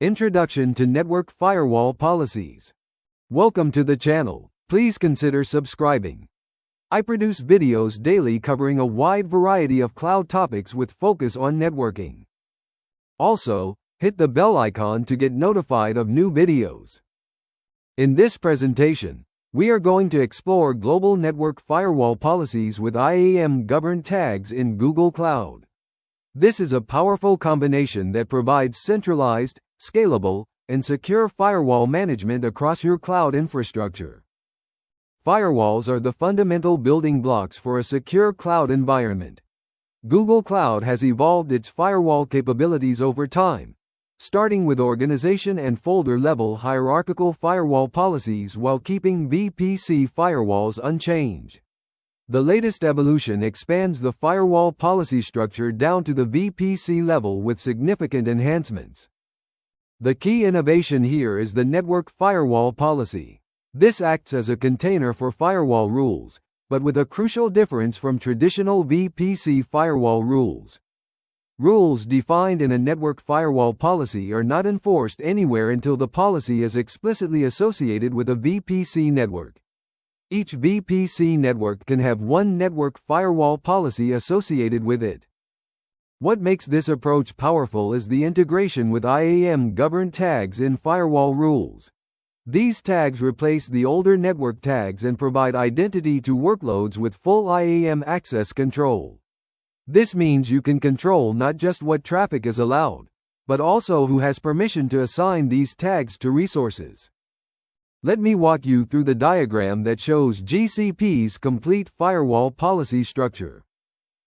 Introduction to Network Firewall Policies. Welcome to the channel. Please consider subscribing. I produce videos daily covering a wide variety of cloud topics with focus on networking. Also, hit the bell icon to get notified of new videos. In this presentation, we are going to explore global network firewall policies with IAM-Governed Tags in Google Cloud. This is a powerful combination that provides centralized, scalable, and secure firewall management across your cloud infrastructure. Firewalls are the fundamental building blocks for a secure cloud environment. Google Cloud has evolved its firewall capabilities over time, starting with organization and folder-level hierarchical firewall policies while keeping VPC firewalls unchanged. The latest evolution expands the firewall policy structure down to the VPC level with significant enhancements. The key innovation here is the network firewall policy. This acts as a container for firewall rules, but with a crucial difference from traditional VPC firewall rules. Rules defined in a network firewall policy are not enforced anywhere until the policy is explicitly associated with a VPC network. Each VPC network can have one network firewall policy associated with it. What makes this approach powerful is the integration with IAM-Governed Tags in firewall rules. These tags replace the older network tags and provide identity to workloads with full IAM access control. This means you can control not just what traffic is allowed, but also who has permission to assign these tags to resources. Let me walk you through the diagram that shows GCP's complete firewall policy structure.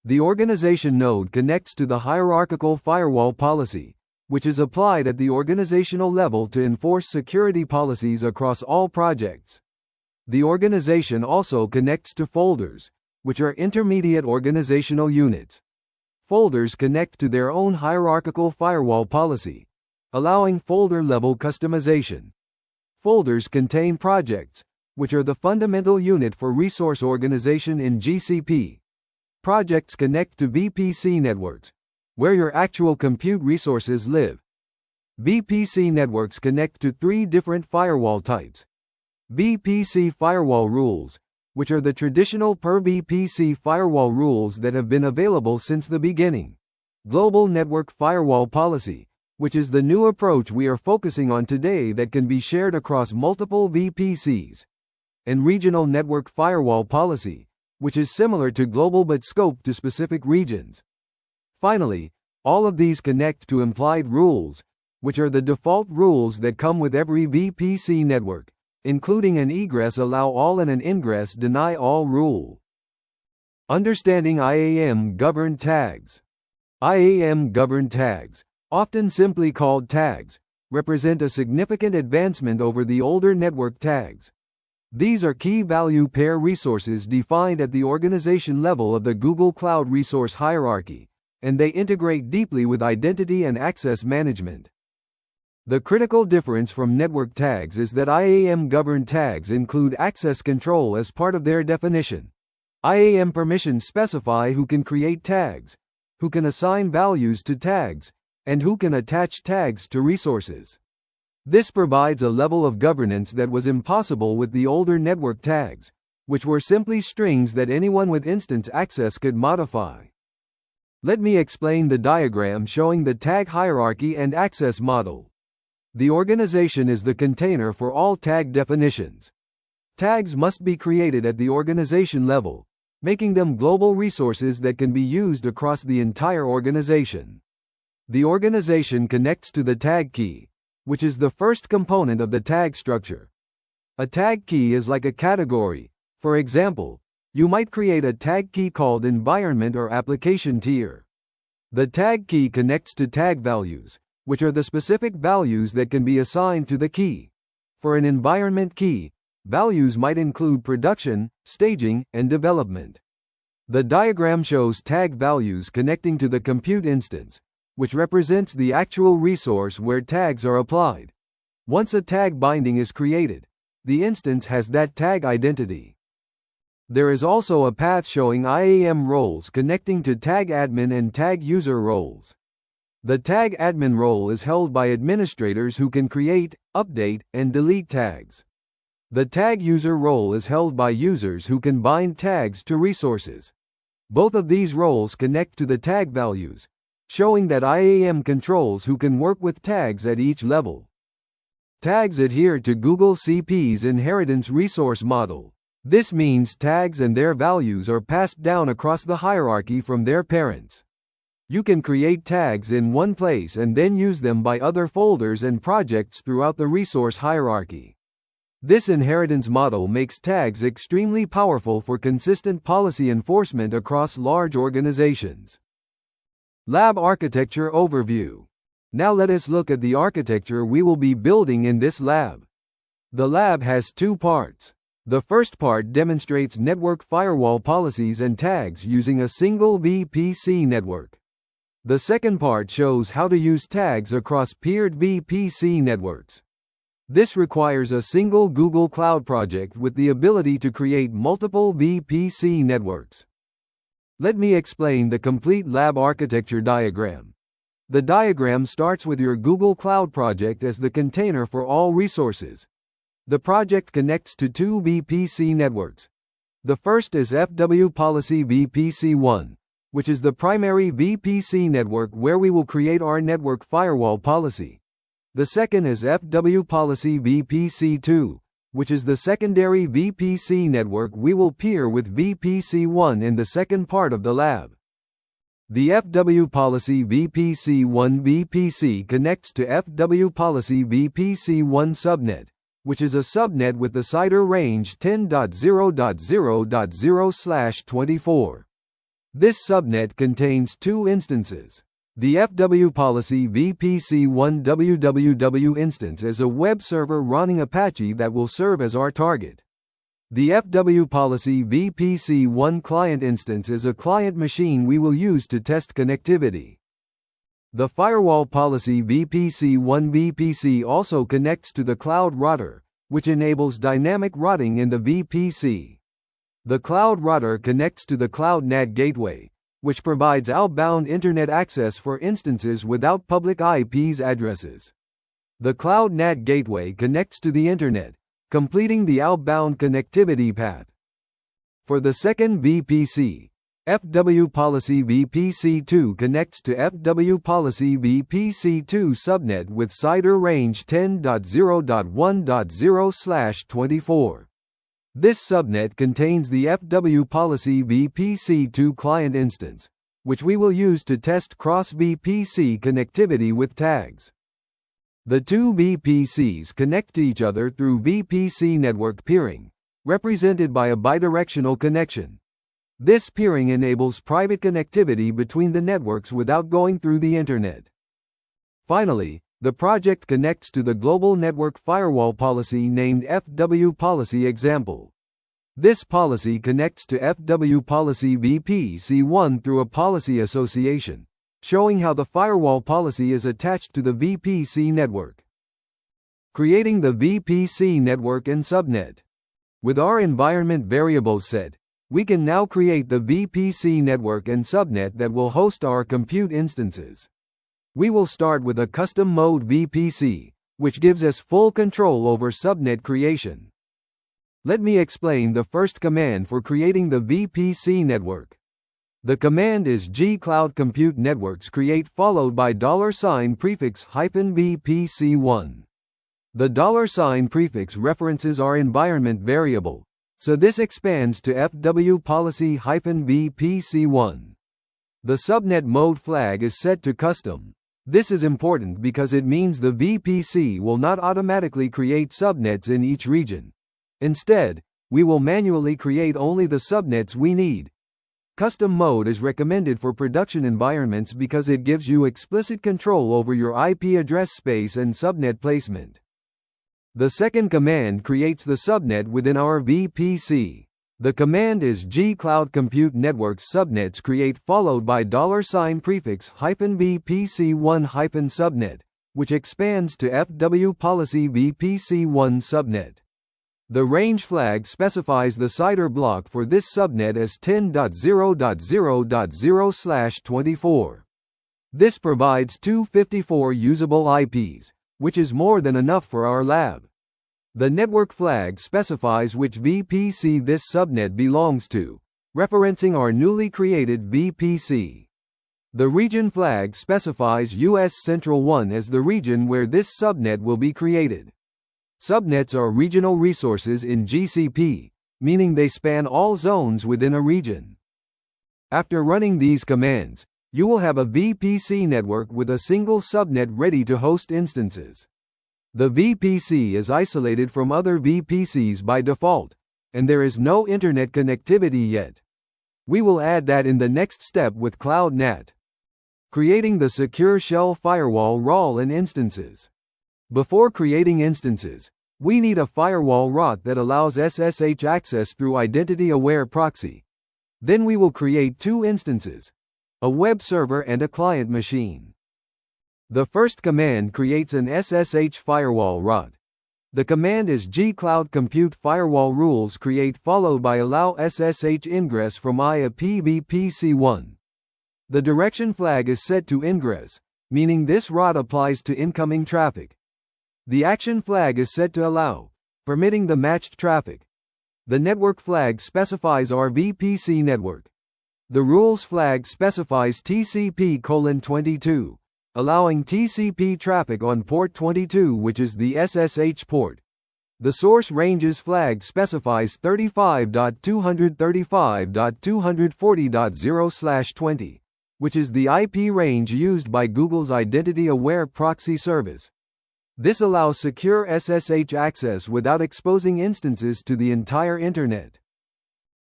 The organization node connects to the hierarchical firewall policy, which is applied at the organizational level to enforce security policies across all projects. The organization also connects to folders, which are intermediate organizational units. Folders connect to their own hierarchical firewall policy, allowing folder-level customization. Folders contain projects, which are the fundamental unit for resource organization in GCP. Projects connect to VPC networks, where your actual compute resources live. VPC networks connect to three different firewall types. VPC firewall rules, which are the traditional per VPC firewall rules that have been available since the beginning. Global network firewall policy, which is the new approach we are focusing on today that can be shared across multiple VPCs. And regional network firewall policy, which is similar to global but scoped to specific regions. Finally, all of these connect to implied rules, which are the default rules that come with every VPC network, including an egress allow all and an ingress deny all rule. Understanding IAM-Governed Tags. IAM-Governed Tags, often simply called tags, represent a significant advancement over the older network tags. These are key value pair resources defined at the organization level of the Google Cloud resource hierarchy, and they integrate deeply with identity and access management. The critical difference from network tags is that IAM-Governed Tags include access control as part of their definition. IAM permissions specify who can create tags, who can assign values to tags, and who can attach tags to resources. This provides a level of governance that was impossible with the older network tags, which were simply strings that anyone with instance access could modify. Let me explain the diagram showing the tag hierarchy and access model. The organization is the container for all tag definitions. Tags must be created at the organization level, making them global resources that can be used across the entire organization. The organization connects to the tag key, which is the first component of the tag structure. A tag key is like a category. For example, you might create a tag key called environment or application tier. The tag key connects to tag values, which are the specific values that can be assigned to the key. For an environment key, values might include production, staging, and development. The diagram shows tag values connecting to the compute instance, which represents the actual resource where tags are applied. Once a tag binding is created, the instance has that tag identity. There is also a path showing IAM roles connecting to tag admin and tag user roles. The tag admin role is held by administrators who can create, update, and delete tags. The tag user role is held by users who can bind tags to resources. Both of these roles connect to the tag values, showing that IAM controls who can work with tags at each level. Tags adhere to Google CP's inheritance resource model. This means tags and their values are passed down across the hierarchy from their parents. You can create tags in one place and then use them by other folders and projects throughout the resource hierarchy. This inheritance model makes tags extremely powerful for consistent policy enforcement across large organizations. Lab Architecture Overview. Now let us look at the architecture we will be building in this lab. The lab has two parts. The first part demonstrates network firewall policies and tags using a single VPC network. The second part shows how to use tags across peered VPC networks. This requires a single Google Cloud project with the ability to create multiple VPC networks. Let me explain the complete lab architecture diagram. The diagram starts with your Google Cloud project as the container for all resources. The project connects to two VPC networks. The first is FW Policy VPC1, which is the primary VPC network where we will create our network firewall policy. The second is FW Policy VPC2, which is the secondary VPC network we will peer with VPC1 in the second part of the lab. The FW Policy VPC1 VPC connects to FW Policy VPC1 subnet, which is a subnet with the CIDR range 10.0.0.0/24. This subnet contains two instances. The FW Policy VPC1 www instance is a web server running Apache that will serve as our target. The FW Policy VPC1 client instance is a client machine we will use to test connectivity. The Firewall Policy VPC1 VPC also connects to the Cloud Router, which enables dynamic routing in the VPC. The Cloud Router connects to the Cloud NAT Gateway, which provides outbound internet access for instances without public IP addresses. The Cloud NAT Gateway connects to the internet, completing the outbound connectivity path. For the second VPC, FW Policy VPC2 connects to FW Policy VPC2 subnet with CIDR range 10.0.1.0/24. This subnet contains the FW Policy VPC2 client instance, which we will use to test cross-VPC connectivity with tags. The two VPCs connect to each other through VPC network peering, represented by a bidirectional connection. This peering enables private connectivity between the networks without going through the internet. Finally, the project connects to the global network firewall policy named FW Policy Example. This policy connects to FW Policy VPC1 through a policy association, showing how the firewall policy is attached to the VPC network. Creating the VPC network and subnet. With our environment variables set, we can now create the VPC network and subnet that will host our compute instances. We will start with a custom mode VPC, which gives us full control over subnet creation. Let me explain the first command for creating the VPC network. The command is gcloud compute networks create followed by $prefix -VPC1. The $sign prefix references our environment variable, so this expands to FW Policy -VPC1. The subnet mode flag is set to custom. This is important because it means the VPC will not automatically create subnets in each region. Instead, we will manually create only the subnets we need. Custom mode is recommended for production environments because it gives you explicit control over your IP address space and subnet placement. The second command creates the subnet within our VPC. The command is gcloud compute networks subnets create followed by $prefix -VPC1 subnet, which expands to FW Policy VPC1 subnet. The range flag specifies the CIDR block for this subnet as 10.0.0.0/24. This provides 254 usable IPs, which is more than enough for our lab. The network flag specifies which VPC this subnet belongs to, referencing our newly created VPC. The region flag specifies US Central 1 as the region where this subnet will be created. Subnets are regional resources in GCP, meaning they span all zones within a region. After running these commands, you will have a VPC network with a single subnet ready to host instances. The VPC is isolated from other VPCs by default, and there is no internet connectivity yet. We will add that in the next step with CloudNAT. Creating the secure shell firewall role and instances. Before creating instances, we need a firewall route that allows SSH access through identity-aware proxy. Then we will create two instances, a web server and a client machine. The first command creates an SSH firewall route. The command is gcloud compute firewall rules create followed by allow SSH ingress from VPC-1. The direction flag is set to ingress, meaning this route applies to incoming traffic. The action flag is set to allow, permitting the matched traffic. The network flag specifies our VPC network. The rules flag specifies TCP:22, allowing TCP traffic on port 22, which is the SSH port. The source ranges flag specifies 35.235.240.0/20, which is the IP range used by Google's identity-aware proxy service. This allows secure SSH access without exposing instances to the entire internet.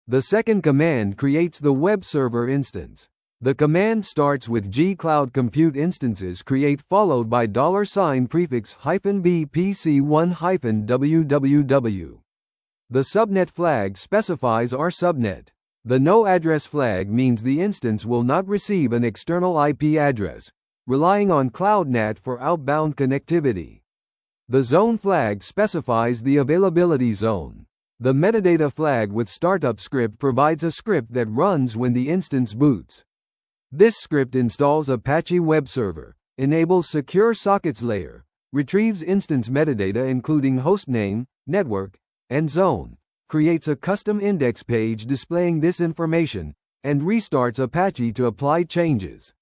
The second command creates the web server instance. The command starts with gcloud compute instances create followed by $prefix -VPC1-www. The subnet flag specifies our subnet. The no address flag means the instance will not receive an external IP address, relying on CloudNAT for outbound connectivity. The zone flag specifies the availability zone. The metadata flag with startup script provides a script that runs when the instance boots. This script installs Apache Web Server, enables secure sockets layer, retrieves instance metadata including hostname, network, and zone, creates a custom index page displaying this information, and restarts Apache to apply changes.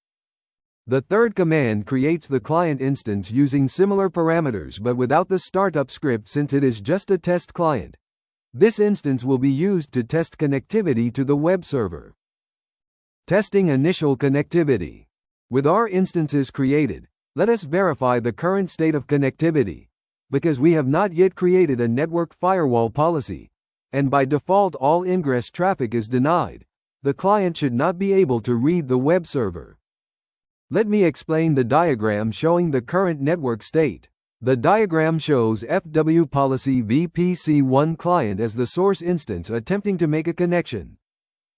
The third command creates the client instance using similar parameters but without the startup script since it is just a test client. This instance will be used to test connectivity to the web server. Testing initial connectivity. With our instances created, let us verify the current state of connectivity. Because we have not yet created a network firewall policy, and by default all ingress traffic is denied, the client should not be able to read the web server. Let me explain the diagram showing the current network state. The diagram shows FW policy VPC1 client as the source instance attempting to make a connection.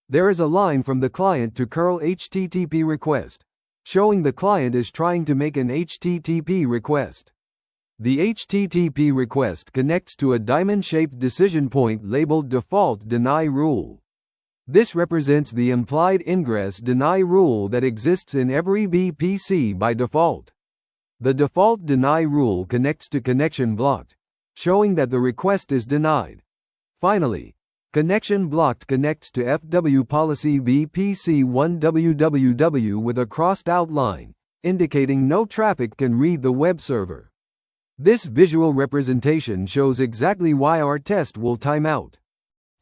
There is a line from the client to curl HTTP request, showing the client is trying to make an HTTP request. The HTTP request connects to a diamond-shaped decision point labeled default deny rule. This represents the implied ingress deny rule that exists in every VPC by default. The default deny rule connects to connection blocked, showing that the request is denied. Finally, connection blocked connects to FW policy VPC1 www with a crossed out line, indicating no traffic can read the web server. This visual representation shows exactly why our test will time out.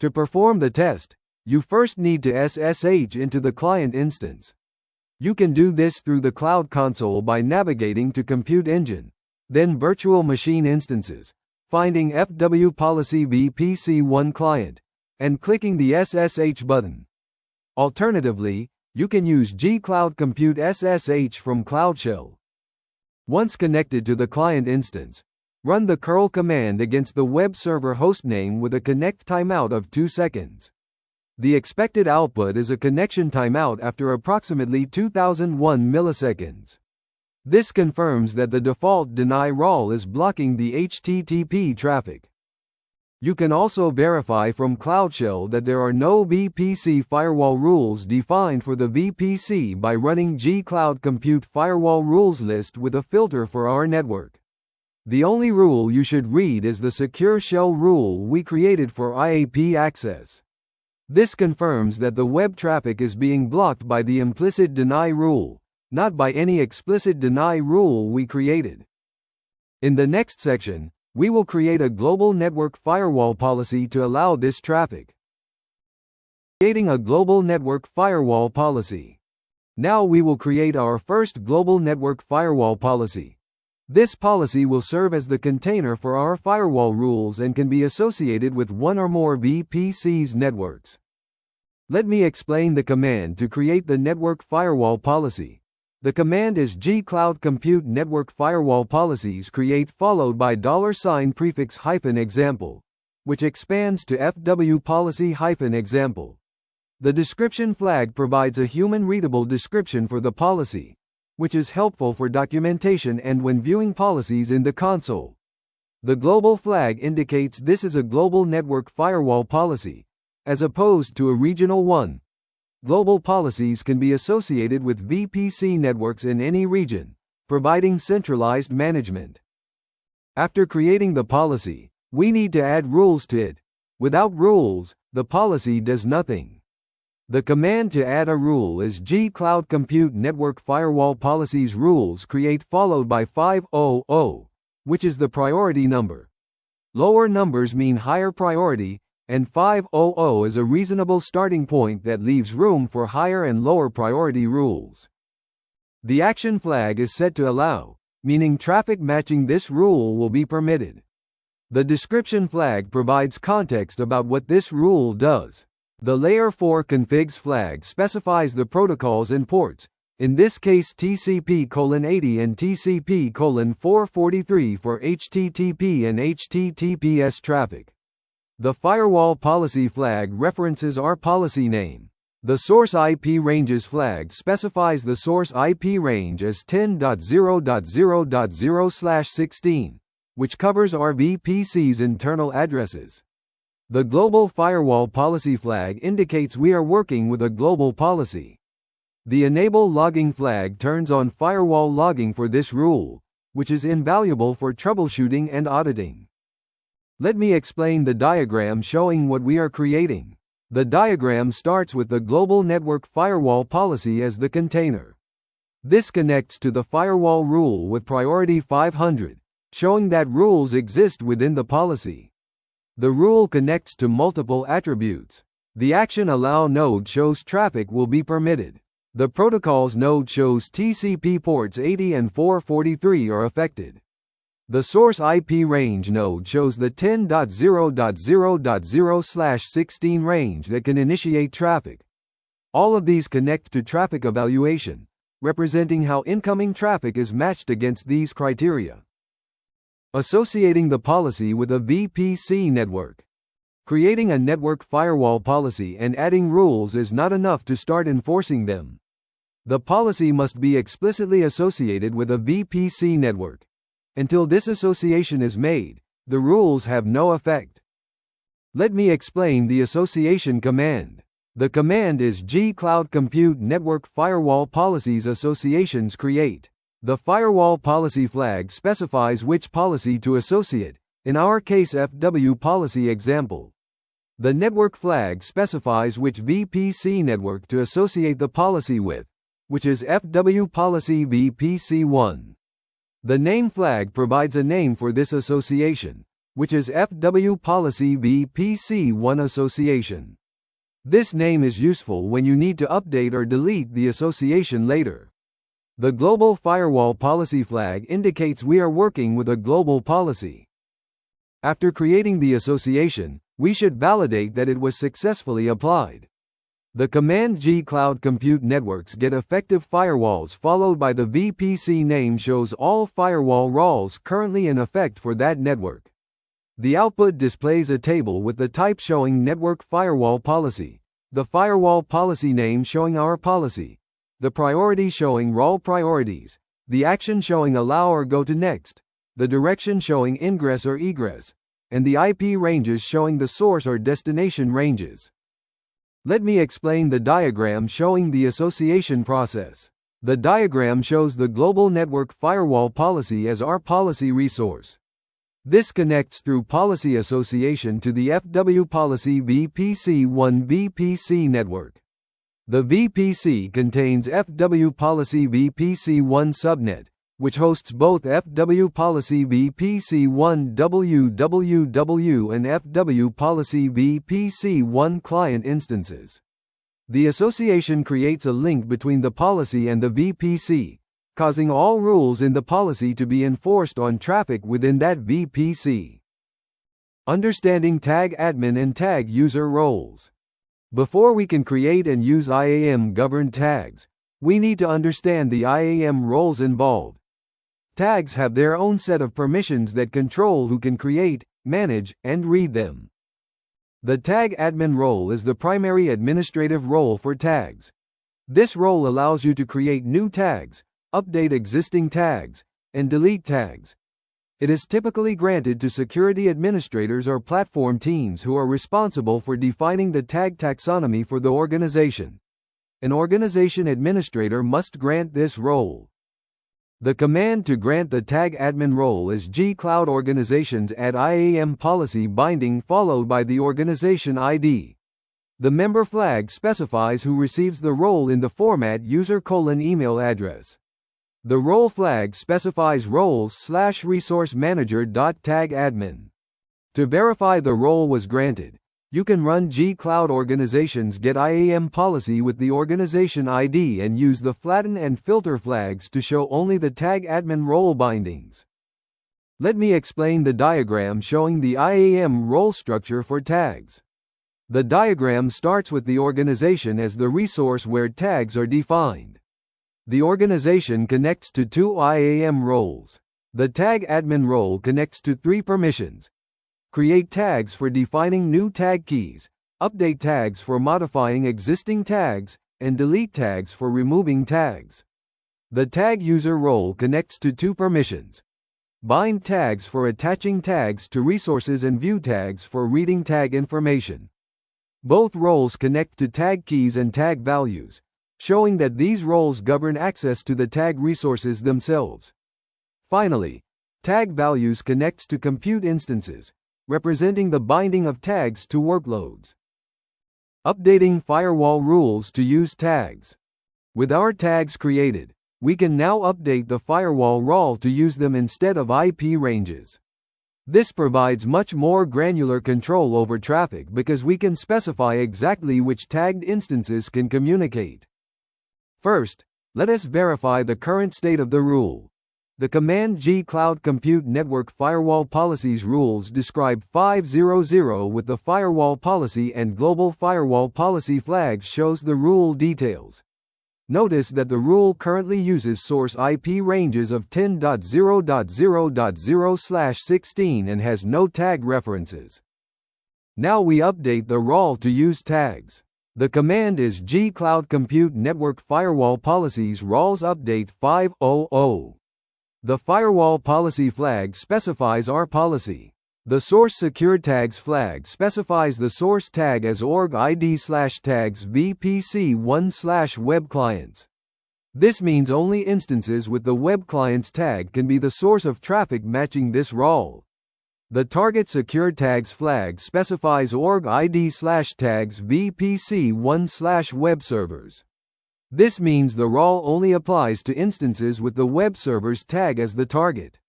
To perform the test, you first need to SSH into the client instance. You can do this through the Cloud Console by navigating to Compute Engine, then Virtual Machine Instances, finding FW Policy VPC1 Client, and clicking the SSH button. Alternatively, you can use gcloud compute SSH from Cloud Shell. Once connected to the client instance, run the curl command against the web server hostname with a connect timeout of 2 seconds. The expected output is a connection timeout after approximately 2001 milliseconds. This confirms that the default deny rule is blocking the HTTP traffic. You can also verify from Cloud Shell that there are no VPC firewall rules defined for the VPC by running G-Cloud Compute Firewall Rules List with a filter for our network. The only rule you should read is the Secure Shell rule we created for IAP access. This confirms that the web traffic is being blocked by the implicit deny rule, not by any explicit deny rule we created. In the next section, we will create a global network firewall policy to allow this traffic. Creating a global network firewall policy. Now we will create our first global network firewall policy. This policy will serve as the container for our firewall rules and can be associated with one or more VPCs networks. Let me explain the command to create the network firewall policy. The command is G-Cloud Compute Network Firewall Policies create followed by $prefix -example, which expands to FW policy -example. The description flag provides a human-readable description for the policy, which is helpful for documentation and when viewing policies in the console. The global flag indicates this is a global network firewall policy, as opposed to a regional one. Global policies can be associated with VPC networks in any region, providing centralized management. After creating the policy, we need to add rules to it. Without rules, the policy does nothing. The command to add a rule is G-Cloud Compute Network Firewall Policies rules create followed by 500, which is the priority number. Lower numbers mean higher priority, and 500 is a reasonable starting point that leaves room for higher and lower priority rules. The action flag is set to allow, meaning traffic matching this rule will be permitted. The description flag provides context about what this rule does. The Layer 4 configs flag specifies the protocols and ports, in this case TCP:80 and TCP:443 for HTTP and HTTPS traffic. The firewall policy flag references our policy name. The source IP ranges flag specifies the source IP range as 10.0.0.0/16, which covers our VPC's internal addresses. The global firewall policy flag indicates we are working with a global policy. The enable logging flag turns on firewall logging for this rule, which is invaluable for troubleshooting and auditing. Let me explain the diagram showing what we are creating. The diagram starts with the global network firewall policy as the container. This connects to the firewall rule with priority 500, showing that rules exist within the policy. The rule connects to multiple attributes. The action allow node shows traffic will be permitted. The protocols node shows TCP ports 80 and 443 are affected. The source IP range node shows the 10.0.0.0/16 range that can initiate traffic. All of these connect to traffic evaluation, representing how incoming traffic is matched against these criteria. Associating the policy with a VPC network. Creating a network firewall policy and adding rules is not enough to start enforcing them. The policy must be explicitly associated with a VPC network. Until this association is made, the rules have no effect. Let me explain the association command. The command is G-Cloud Compute Network Firewall Policies Associations create. The firewall policy flag specifies which policy to associate, in our case FW policy example. The network flag specifies which VPC network to associate the policy with, which is FW policy VPC1. The name flag provides a name for this association, which is FW policy VPC1 association. This name is useful when you need to update or delete the association later. The global firewall policy flag indicates we are working with a global policy. After creating the association, we should validate that it was successfully applied. The command G-Cloud Compute Networks get effective firewalls followed by the VPC name shows all firewall roles currently in effect for that network. The output displays a table with the type showing network firewall policy, the firewall policy name showing our policy, the priority showing role priorities, the action showing allow or go to next, the direction showing ingress or egress, and the IP ranges showing the source or destination ranges. Let me explain the diagram showing the association process. The diagram shows the global network firewall policy as our policy resource. This connects through policy association to the FW policy VPC-1 VPC network. The VPC contains FW policy VPC-1 subnet, which hosts both FW policy VPC-1 www and FW policy VPC-1 client instances. The association creates a link between the policy and the VPC, causing all rules in the policy to be enforced on traffic within that VPC. Understanding tag admin and tag user roles. Before we can create and use IAM-governed tags, we need to understand the IAM roles involved. Tags have their own set of permissions that control who can create, manage, and read them. The tag admin role is the primary administrative role for tags. This role allows you to create new tags, update existing tags, and delete tags. It is typically granted to security administrators or platform teams who are responsible for defining the tag taxonomy for the organization. An organization administrator must grant this role. The command to grant the tag admin role is G-Cloud Organizations @ IAM policy binding followed by the organization ID. The member flag specifies who receives the role in the format user:\email address. The role flag specifies roles/resource manager.tagadmin. To verify the role was granted, you can run G-Cloud Organizations get IAM policy with the organization ID and use the flatten and filter flags to show only the tag admin role bindings. Let me explain the diagram showing the IAM role structure for tags. The diagram starts with the organization as the resource where tags are defined. The organization connects to two IAM roles. The tag admin role connects to three permissions: create tags for defining new tag keys, update tags for modifying existing tags, and delete tags for removing tags. The tag user role connects to two permissions: bind tags for attaching tags to resources and view tags for reading tag information. Both roles connect to tag keys and tag values, showing that these roles govern access to the tag resources themselves. Finally, tag values connects to compute instances, representing the binding of tags to workloads. Updating firewall rules to use tags. With our tags created, we can now update the firewall role to use them instead of IP ranges. This provides much more granular control over traffic because we can specify exactly which tagged instances can communicate. First, let us verify the current state of the rule. The command G-Cloud Compute Network Firewall Policies rules describe 500 with the firewall policy and global firewall policy flags shows the rule details. Notice that the rule currently uses source IP ranges of 10.0.0.0/16 and has no tag references. Now we update the role to use tags. The command is G-Cloud Compute Network Firewall Policies roles update 500. The firewall policy flag specifies our policy. The source secure tags flag specifies the source tag as org ID/tags VPC-1/web clients. This means only instances with the web clients tag can be the source of traffic matching this role. The target secure tags flag specifies org ID/tags VPC-1/web servers. This means the role only applies to instances with the web servers tag as the target.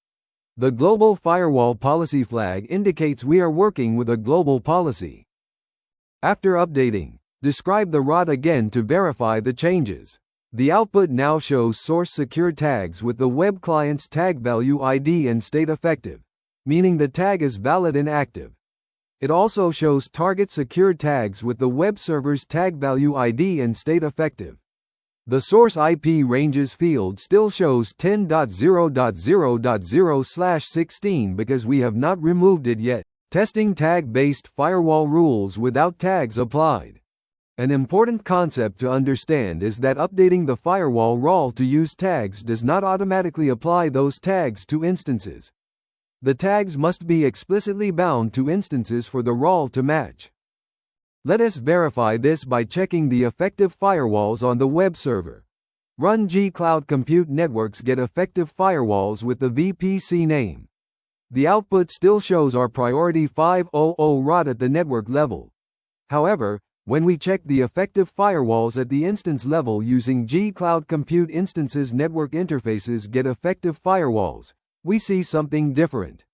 The global firewall policy flag indicates we are working with a global policy. After updating, describe the route again to verify the changes. The output now shows source secure tags with the web client's tag value ID and state effective, meaning the tag is valid and active. It also shows target secure tags with the web server's tag value ID and state effective. The source IP ranges field still shows 10.0.0.0/16 because we have not removed it yet. Testing tag-based firewall rules without tags applied. An important concept to understand is that updating the firewall role to use tags does not automatically apply those tags to instances. The tags must be explicitly bound to instances for the role to match. Let us verify this by checking the effective firewalls on the web server. Run G-Cloud Compute Networks get effective firewalls with the VPC name. The output still shows our priority 500 ROT at the network level. However, when we check the effective firewalls at the instance level using G-Cloud Compute Instances network interfaces get effective firewalls, we see something different.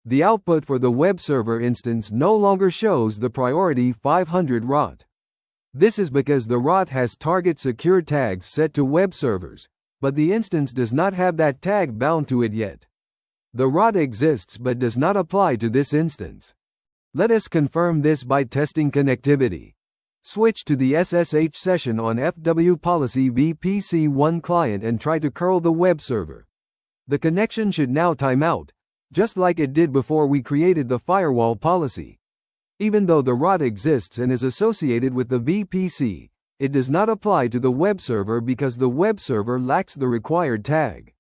The output for the web server instance no longer shows the priority 500 ROT. This is because the ROT has target secure tags set to web servers, but the instance does not have that tag bound to it yet. The ROT exists but does not apply to this instance. Let us confirm this by testing connectivity. Switch to the SSH session on FW Policy VPC1 client and try to curl the web server. The connection should now time out, just like it did before we created the firewall policy. Even though the ROT exists and is associated with the VPC, it does not apply to the web server because the web server lacks the required tag.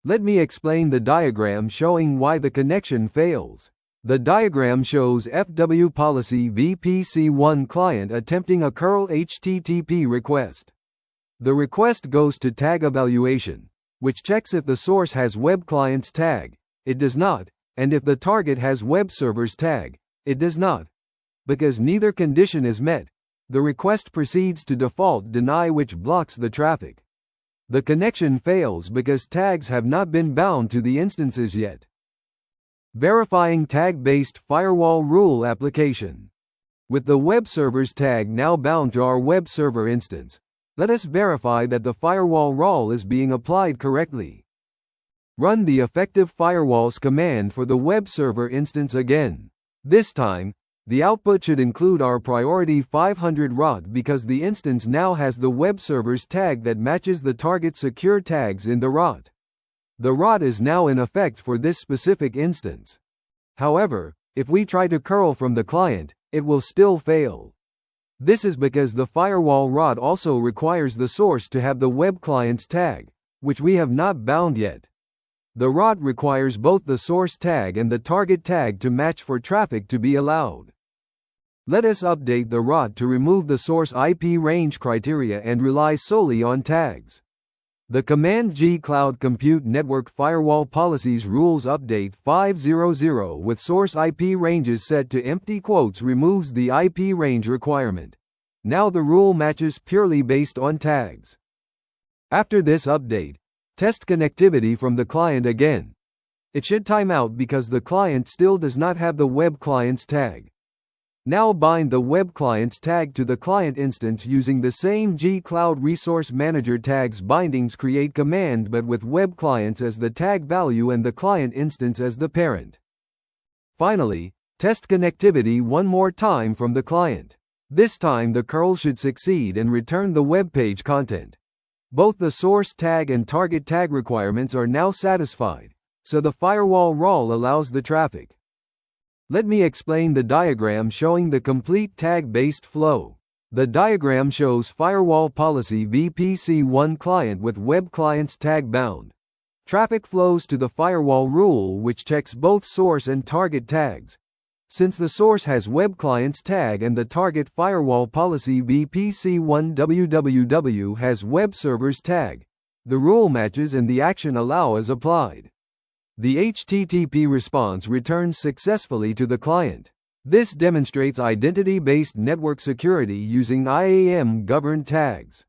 Let me explain the diagram showing why the connection fails. The diagram shows FW Policy VPC1 client attempting a curl HTTP request. The request goes to Tag Evaluation, which checks if the source has web client's tag. It does not, and if the target has web server's tag. It does not. Because neither condition is met, the request proceeds to default deny, which blocks the traffic. The connection fails because tags have not been bound to the instances yet. Verifying tag-based firewall rule application. With the web server's tag now bound to our web server instance, let us verify that the firewall rule is being applied correctly. Run the effective firewalls command for the web server instance again. This time, the output should include our priority 500 ROT because the instance now has the web server's tag that matches the target secure tags in the ROT. The ROT is now in effect for this specific instance. However, if we try to curl from the client, it will still fail. This is because the firewall ROT also requires the source to have the web client's tag, which we have not bound yet. The ROT requires both the source tag and the target tag to match for traffic to be allowed. Let us update the ROT to remove the source IP range criteria and rely solely on tags. The command G-Cloud Compute Network Firewall Policies Rules Update 500 with source IP ranges set to empty quotes removes the IP range requirement. Now the rule matches purely based on tags. After this update, test connectivity from the client again. It should time out because the client still does not have the web client's tag. Now bind the web client's tag to the client instance using the same G-Cloud Resource Manager tags bindings create command but with web clients as the tag value and the client instance as the parent. Finally, test connectivity one more time from the client. This time the curl should succeed and return the web page content. Both the source tag and target tag requirements are now satisfied, so the firewall rule allows the traffic. Let me explain the diagram showing the complete tag-based flow. The diagram shows Firewall Policy VPC1 client with web client's tag bound. Traffic flows to the firewall rule which checks both source and target tags. Since the source has web client's tag and the target Firewall Policy VPC1 www has web server's tag, the rule matches and the action allow is applied. The HTTP response returns successfully to the client. This demonstrates identity-based network security using IAM-Governed Tags.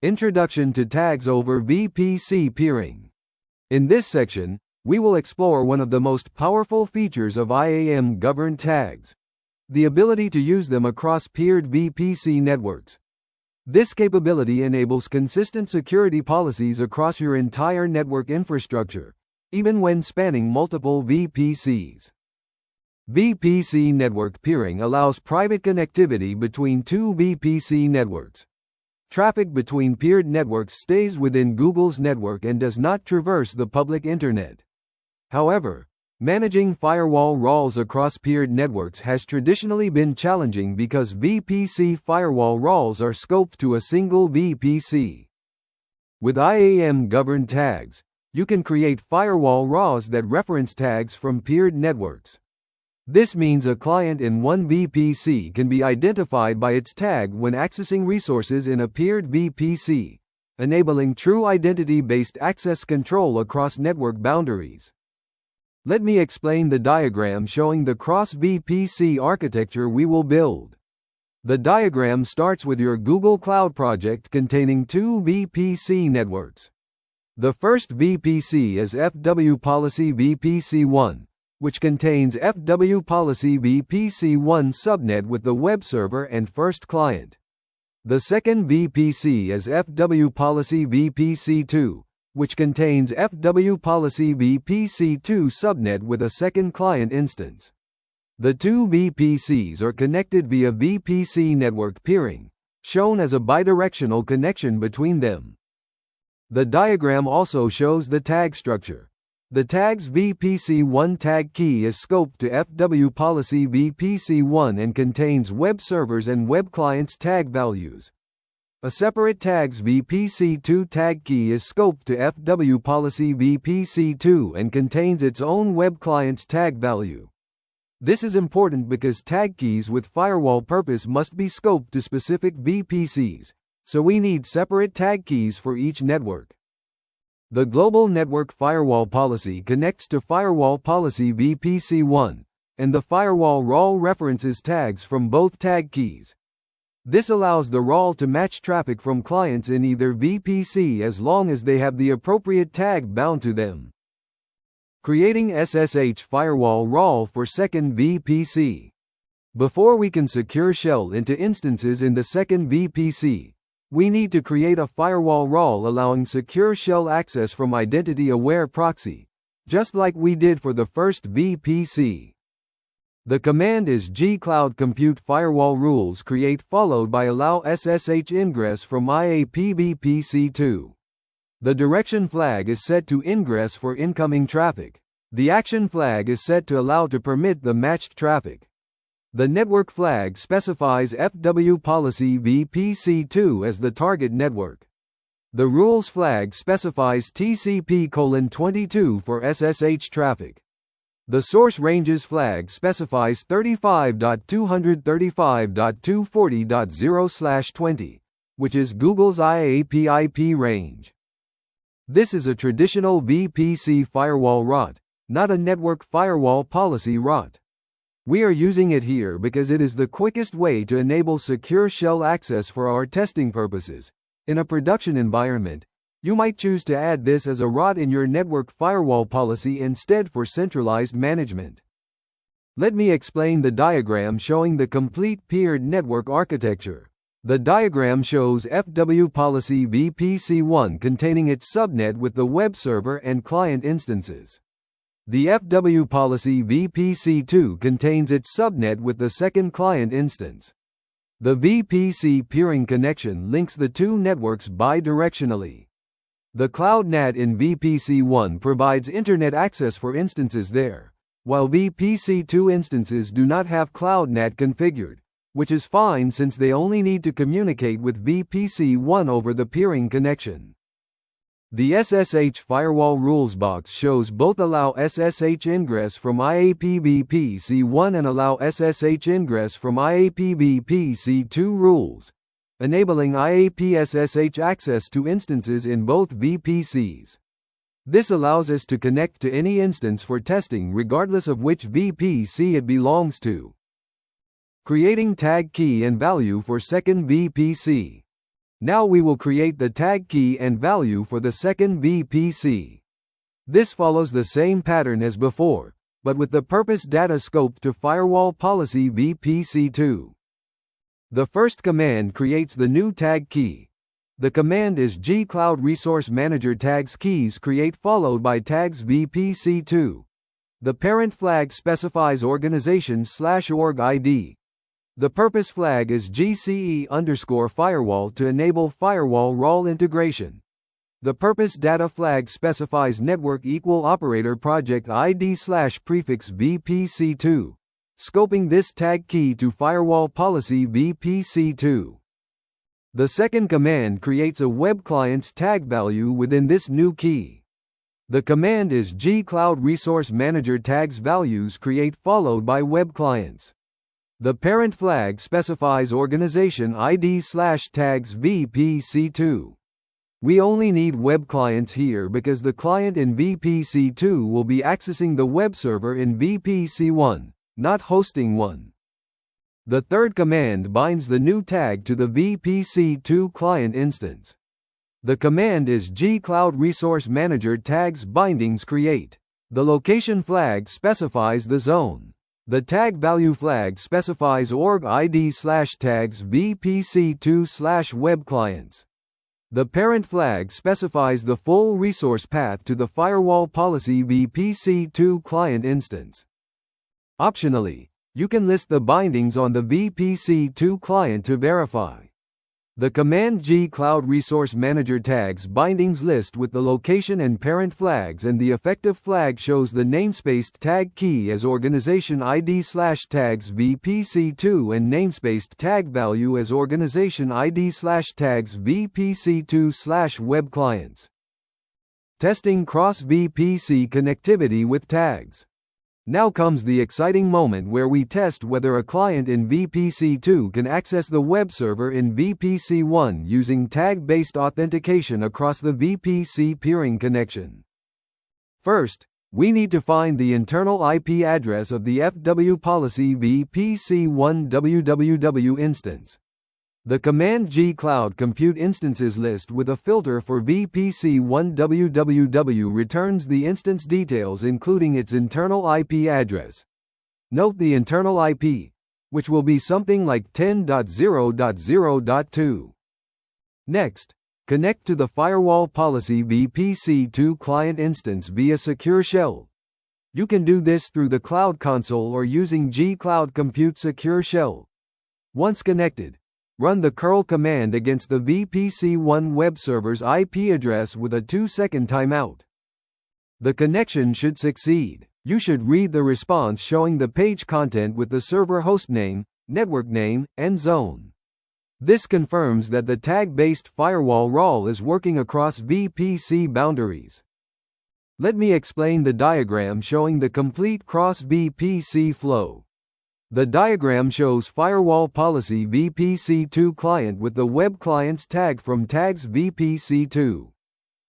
Introduction to Tags over VPC peering. In this section, we will explore one of the most powerful features of IAM-Governed Tags: the ability to use them across peered VPC networks. This capability enables consistent security policies across your entire network infrastructure, even when spanning multiple VPCs. VPC network peering allows private connectivity between two VPC networks. Traffic between peered networks stays within Google's network and does not traverse the public internet. However, managing firewall rules across peered networks has traditionally been challenging because VPC firewall rules are scoped to a single VPC. With IAM-Governed Tags, you can create firewall RAWs that reference tags from peered networks. This means a client in one VPC can be identified by its tag when accessing resources in a peered VPC, enabling true identity-based access control across network boundaries. Let me explain the diagram showing the cross-VPC architecture we will build. The diagram starts with your Google Cloud project containing two VPC networks. The first VPC is FW Policy VPC1, which contains FW Policy VPC1 subnet with the web server and first client. The second VPC is FW Policy VPC2, which contains FW Policy VPC2 subnet with a second client instance. The two VPCs are connected via VPC network peering, shown as a bidirectional connection between them. The diagram also shows the tag structure. The tag's VPC1 tag key is scoped to FW Policy VPC1 and contains web servers and web clients tag values. A separate tag's VPC2 tag key is scoped to FW Policy VPC2 and contains its own web client's tag value. This is important because tag keys with firewall purpose must be scoped to specific VPCs, so we need separate tag keys for each network. The Global Network Firewall Policy connects to Firewall Policy VPC1, and the firewall RAW references tags from both tag keys. This allows the RAW to match traffic from clients in either VPC as long as they have the appropriate tag bound to them. Creating SSH firewall RAW for second VPC. Before we can secure shell into instances in the second VPC, we need to create a firewall RAW allowing secure shell access from identity-aware proxy, just like we did for the first VPC. The command is gcloud compute firewall rules create followed by allow SSH ingress from IAM-VPC2. The direction flag is set to ingress for incoming traffic. The action flag is set to allow to permit the matched traffic. The network flag specifies FW Policy VPC2 as the target network. The rules flag specifies TCP:22 for SSH traffic. The source ranges flag specifies 35.235.240.0/20, which is Google's IAP/IP range. This is a traditional VPC firewall route, not a network firewall policy route. We are using it here because it is the quickest way to enable secure shell access for our testing purposes. In a production environment, you might choose to add this as a route in your network firewall policy instead for centralized management. Let me explain the diagram showing the complete peered network architecture. The diagram shows FW Policy VPC1 containing its subnet with the web server and client instances. The FW Policy VPC2 contains its subnet with the second client instance. The VPC peering connection links the two networks bidirectionally. The Cloud NAT in VPC1 provides internet access for instances there, while VPC2 instances do not have Cloud NAT configured, which is fine since they only need to communicate with VPC1 over the peering connection. The SSH firewall rules box shows both allow SSH ingress from IAP-VPC1 and allow SSH ingress from IAP-VPC2 rules, enabling IAP-SSH access to instances in both VPCs. This allows us to connect to any instance for testing regardless of which VPC it belongs to. Creating tag key and value for second VPC. Now we will create the tag key and value for the second VPC. This follows the same pattern as before, but with the purpose data scope to Firewall Policy VPC2. The first command creates the new tag key. The command is gcloud resource manager tags keys create followed by tags VPC2. The parent flag specifies organization/org ID. The purpose flag is GCE_firewall to enable firewall RAW integration. The purpose data flag specifies network operator project ID/prefix VPC2, scoping this tag key to Firewall Policy VPC2. The second command creates a web client's tag value within this new key. The command is gcloud resource manager tags values create followed by web clients. The parent flag specifies organization ID/tags VPC2. We only need web clients here because the client in VPC2 will be accessing the web server in VPC1, not hosting one. The third command binds the new tag to the VPC2 client instance. The command is gcloud resource manager tags bindings create. The location flag specifies the zone. The tag value flag specifies org ID/tags VPC2/web clients. The parent flag specifies the full resource path to the firewall policy VPC2 client instance. Optionally, you can list the bindings on the VPC2 client to verify. The command gcloud resource manager tags bindings list with the location and parent flags, and the effective flag shows the namespaced tag key as organization ID/tags VPC2 and namespaced tag value as organization ID/tags VPC2/web clients. Testing cross VPC connectivity with tags. Now comes the exciting moment where we test whether a client in VPC2 can access the web server in VPC1 using tag-based authentication across the VPC peering connection. First, we need to find the internal IP address of the FW policy VPC1 www instance. The command gcloud compute instances list with a filter for VPC1 www returns the instance details including its internal IP address. Note the internal IP, which will be something like 10.0.0.2. Next, connect to the firewall policy VPC2 client instance via secure shell. You can do this through the Cloud Console or using gcloud compute secure shell. Once connected, run the curl command against the VPC1 web server's IP address with a 2-second timeout. The connection should succeed. You should read the response showing the page content with the server host name, network name, and zone. This confirms that the tag-based firewall role is working across VPC boundaries. Let me explain the diagram showing the complete cross-VPC flow. The diagram shows firewall policy VPC2 client with the web client's tag from tags VPC2.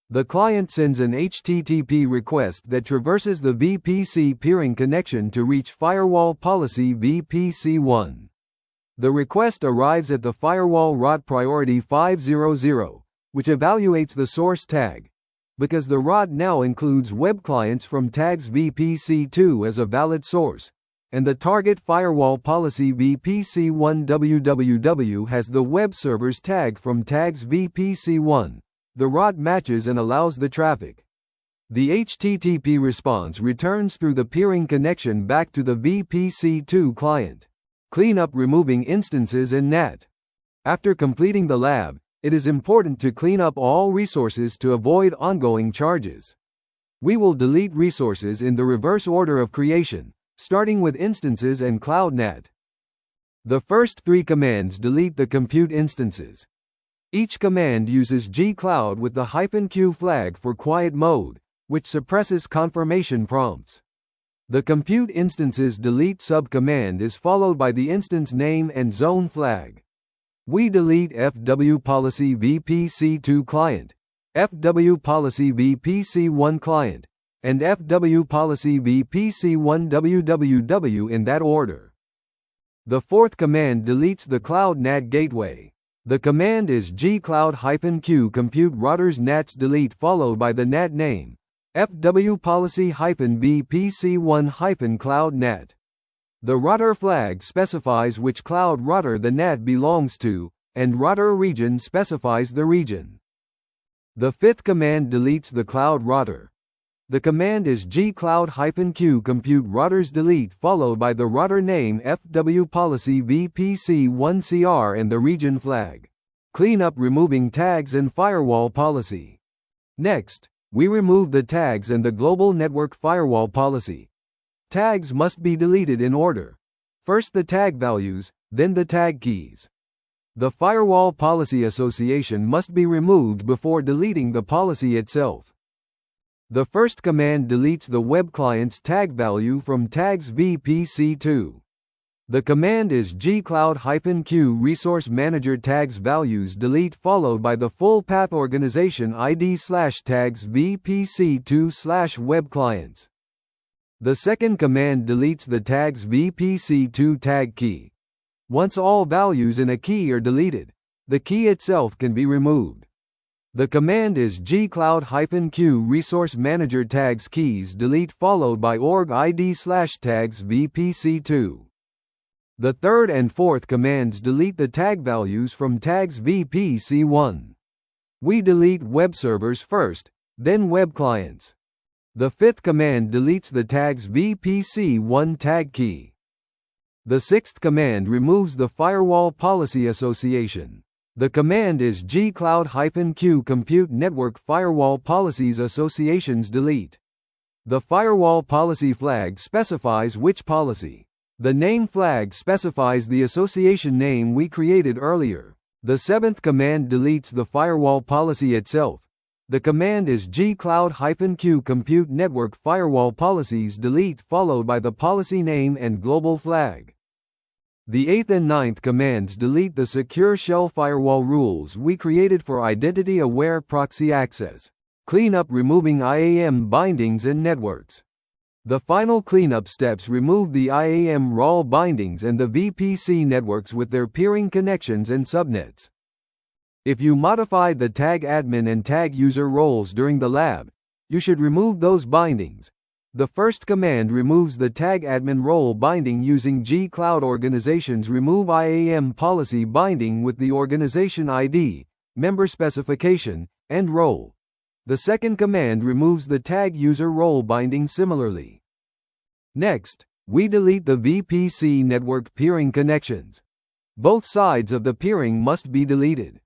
The client sends an HTTP request that traverses the VPC peering connection to reach firewall policy VPC1. The request arrives at the firewall route priority 500, which evaluates the source tag, because the route now includes web clients from tags VPC2 as a valid source, and the target firewall policy VPC1 www has the web server's tag from tags VPC1. The route matches and allows the traffic. The HTTP response returns through the peering connection back to the VPC2 client. Clean up removing instances and NAT. After completing the lab, it is important to clean up all resources to avoid ongoing charges. We will delete resources in the reverse order of creation, starting with instances and Cloud NAT. The first 3 commands delete the compute instances. Each command uses gcloud with the -q flag for quiet mode, which suppresses confirmation prompts. The compute instances delete subcommand is followed by the instance name and zone flag. We delete FW policy VPC2 client, FW policy VPC1 client, and FW policy VPC1 www in that order. The fourth command deletes the Cloud NAT gateway. The command is gcloud-q compute routers NATs delete followed by the NAT name, FW policy-VPC1-Cloud NAT. The router flag specifies which cloud router the NAT belongs to, and router region specifies the region. The fifth command deletes the cloud router. The command is gcloud-q compute routers delete followed by the router name FW policy VPC1CR and the region flag. Clean up removing tags and firewall policy. Next, we remove the tags and the global network firewall policy. Tags must be deleted in order. First the tag values, then the tag keys. The firewall policy association must be removed before deleting the policy itself. The first command deletes the web client's tag value from tags VPC2. The command is gcloud-q resource manager tags values delete followed by the full path organization ID/tags VPC2/web clients. The second command deletes the tags VPC2 tag key. Once all values in a key are deleted, the key itself can be removed. The command is gcloud-q resource manager tags keys delete followed by org ID/tags VPC2. The third and fourth commands delete the tag values from tags VPC1. We delete web servers first, then web clients. The fifth command deletes the tags VPC1 tag key. The sixth command removes the firewall policy association. The command is gcloud-q compute network firewall policies associations delete. The firewall policy flag specifies which policy. The name flag specifies the association name we created earlier. The seventh command deletes the firewall policy itself. The command is gcloud-q compute network firewall policies delete followed by the policy name and global flag. The eighth and ninth commands delete the secure shell firewall rules we created for identity-aware proxy access. Cleanup removing IAM bindings and networks. The final cleanup steps remove the IAM RAL bindings and the VPC networks with their peering connections and subnets. If you modified the tag admin and tag user roles during the lab, you should remove those bindings. The first command removes the tag admin role binding using gcloud organizations remove IAM policy binding with the organization ID, member specification, and role. The second command removes the tag user role binding similarly. Next, we delete the VPC network peering connections. Both sides of the peering must be deleted.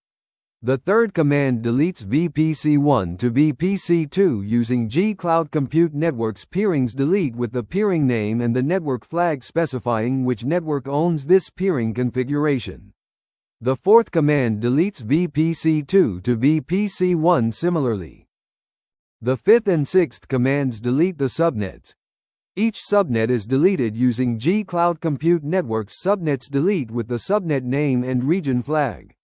The third command deletes VPC1 to VPC2 using gcloud compute networks peerings delete with the peering name and the network flag specifying which network owns this peering configuration. The fourth command deletes VPC2 to VPC1 similarly. The fifth and sixth commands delete the subnets. Each subnet is deleted using gcloud compute networks subnets delete with the subnet name and region flag.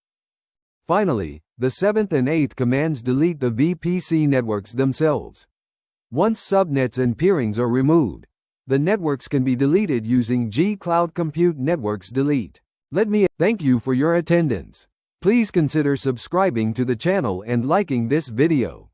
Finally, the seventh and eighth commands delete the VPC networks themselves. Once subnets and peerings are removed, the networks can be deleted using gcloud compute networks delete. Let me thank you for your attendance. Please consider subscribing to the channel and liking this video.